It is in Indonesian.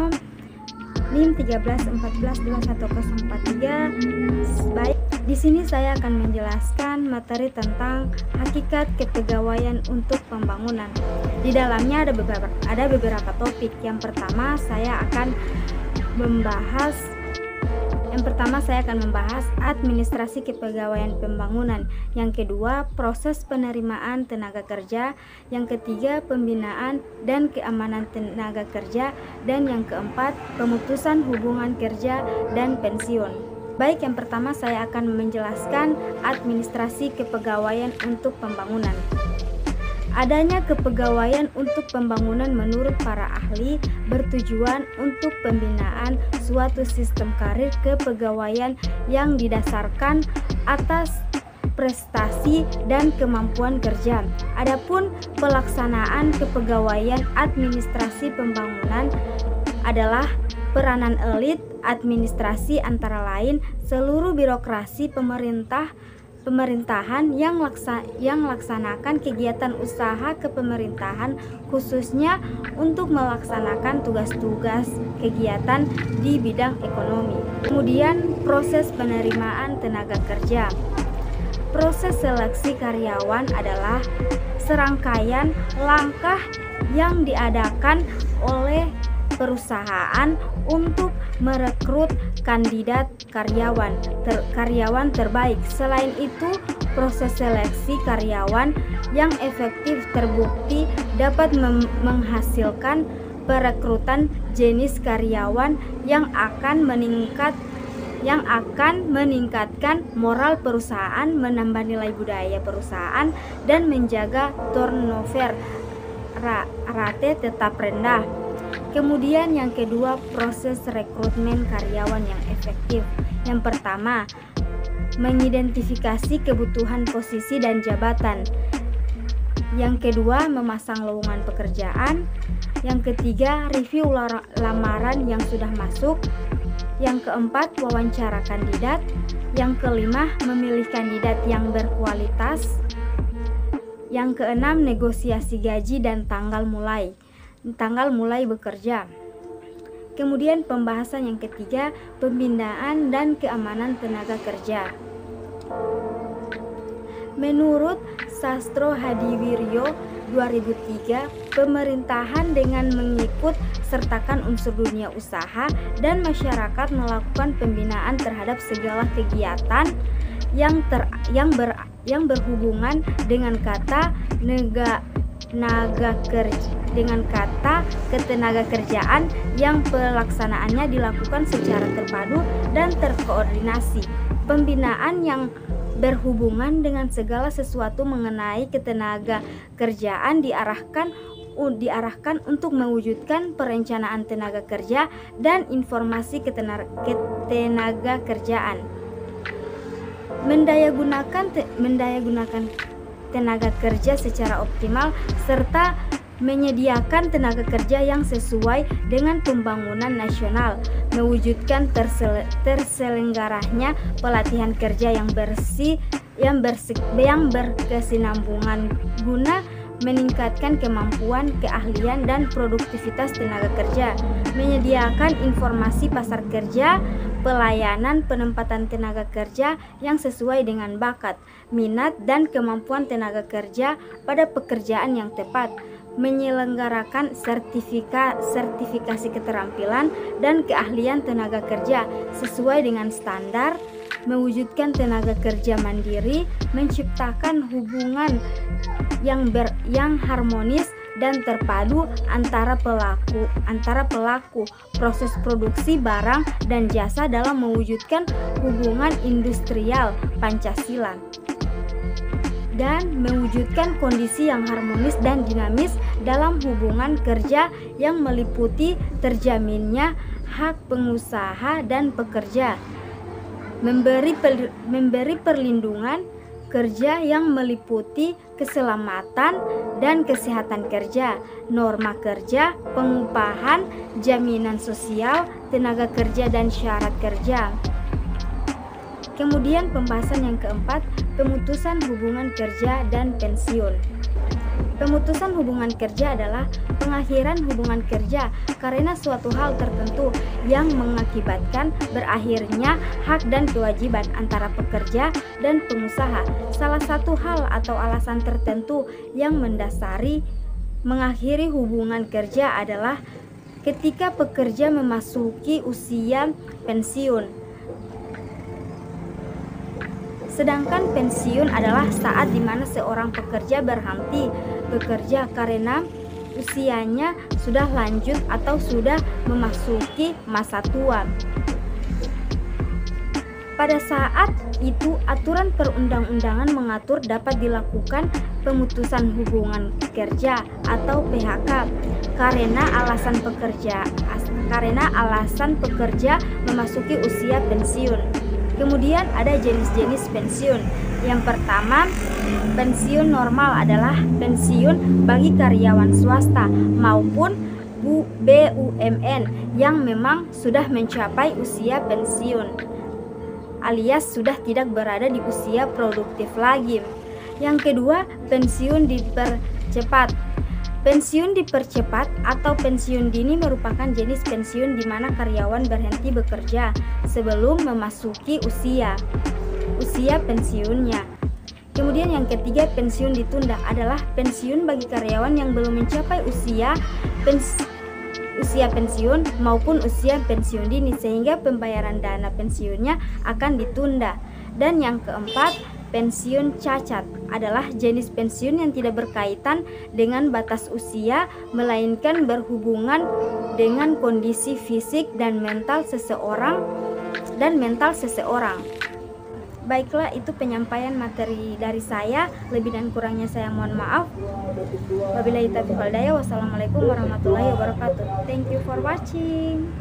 Widodo, NIM 13142143. Baik, di sini saya akan menjelaskan materi tentang hakikat kepegawaian untuk pembangunan. Di dalamnya ada beberapa topik. Yang pertama saya akan membahas administrasi kepegawaian pembangunan. Yang kedua, proses penerimaan tenaga kerja. Yang ketiga, pembinaan dan keamanan tenaga kerja. Dan yang keempat, pemutusan hubungan kerja dan pensiun. Baik, yang pertama saya akan menjelaskan administrasi kepegawaian untuk pembangunan. Adanya kepegawaian untuk pembangunan menurut para ahli bertujuan untuk pembinaan suatu sistem karir kepegawaian yang didasarkan atas prestasi dan kemampuan kerja. Adapun pelaksanaan kepegawaian administrasi pembangunan adalah peranan elit administrasi, antara lain seluruh birokrasi pemerintahan yang melaksanakan kegiatan usaha kepemerintahan, khususnya untuk melaksanakan tugas-tugas kegiatan di bidang ekonomi. Kemudian proses penerimaan tenaga kerja. Proses seleksi karyawan adalah serangkaian langkah yang diadakan oleh perusahaan untuk merekrut kandidat karyawan terbaik. Selain itu, proses seleksi karyawan yang efektif terbukti dapat menghasilkan perekrutan jenis karyawan yang akan meningkatkan moral perusahaan, menambah nilai budaya perusahaan, dan menjaga turnover rate tetap rendah. Kemudian yang kedua, proses rekrutmen karyawan yang efektif. Yang pertama, mengidentifikasi kebutuhan posisi dan jabatan. Yang kedua, memasang lowongan pekerjaan. Yang ketiga, review lamaran yang sudah masuk. Yang keempat, wawancara kandidat. Yang kelima, memilih kandidat yang berkualitas. Yang keenam, negosiasi gaji dan tanggal mulai bekerja. Kemudian pembahasan yang ketiga, pembinaan dan keamanan tenaga kerja. Menurut Sastro Hadiwiryo 2003, pemerintahan dengan mengikut sertakan unsur dunia usaha dan masyarakat melakukan pembinaan terhadap segala kegiatan yang berhubungan dengan ketenaga kerjaan yang pelaksanaannya dilakukan secara terpadu dan terkoordinasi. Pembinaan yang berhubungan dengan segala sesuatu mengenai ketenaga kerjaan diarahkan untuk mewujudkan perencanaan tenaga kerja dan informasi ketenaga kerjaan. Mendayagunakan tenaga kerja secara optimal serta menyediakan tenaga kerja yang sesuai dengan pembangunan nasional, mewujudkan terselenggaranya pelatihan kerja yang berkesinambungan guna meningkatkan kemampuan, keahlian, dan produktivitas tenaga kerja, menyediakan informasi pasar kerja, pelayanan penempatan tenaga kerja yang sesuai dengan bakat, minat, dan kemampuan tenaga kerja pada pekerjaan yang tepat, menyelenggarakan sertifikasi keterampilan dan keahlian tenaga kerja sesuai dengan standar, mewujudkan tenaga kerja mandiri, menciptakan hubungan yang harmonis dan terpadu antara pelaku proses produksi barang dan jasa dalam mewujudkan hubungan industrial Pancasila, dan mewujudkan kondisi yang harmonis dan dinamis dalam hubungan kerja yang meliputi terjaminnya hak pengusaha dan pekerja, memberi perlindungan kerja yang meliputi keselamatan dan kesehatan kerja, norma kerja, pengupahan, jaminan sosial, tenaga kerja, dan syarat kerja. Kemudian pembahasan yang keempat, pemutusan hubungan kerja dan pensiun. Pemutusan hubungan kerja adalah pengakhiran hubungan kerja karena suatu hal tertentu yang mengakibatkan berakhirnya hak dan kewajiban antara pekerja dan pengusaha. Salah satu hal atau alasan tertentu yang mendasari mengakhiri hubungan kerja adalah ketika pekerja memasuki usia pensiun. Sedangkan pensiun adalah saat di mana seorang pekerja berhenti bekerja karena usianya sudah lanjut atau sudah memasuki masa tua. Pada saat itu, aturan perundang-undangan mengatur dapat dilakukan pemutusan hubungan kerja atau PHK karena alasan pekerja memasuki usia pensiun. Kemudian ada jenis-jenis pensiun. Yang pertama, pensiun normal adalah pensiun bagi karyawan swasta maupun BUMN yang memang sudah mencapai usia pensiun, alias sudah tidak berada di usia produktif lagi. Yang kedua, pensiun dipercepat. Pensiun dipercepat atau pensiun dini merupakan jenis pensiun di mana karyawan berhenti bekerja sebelum memasuki usia pensiunnya. Kemudian yang ketiga, pensiun ditunda adalah pensiun bagi karyawan yang belum mencapai usia pensiun maupun usia pensiun dini sehingga pembayaran dana pensiunnya akan ditunda. Dan yang keempat, pensiun cacat adalah jenis pensiun yang tidak berkaitan dengan batas usia melainkan berhubungan dengan kondisi fisik dan mental seseorang. Baiklah, itu penyampaian materi dari saya. Lebih dan kurangnya saya mohon maaf. Wabillahi taufiq wal hidayah. Wassalamualaikum warahmatullahi wabarakatuh. Thank you for watching.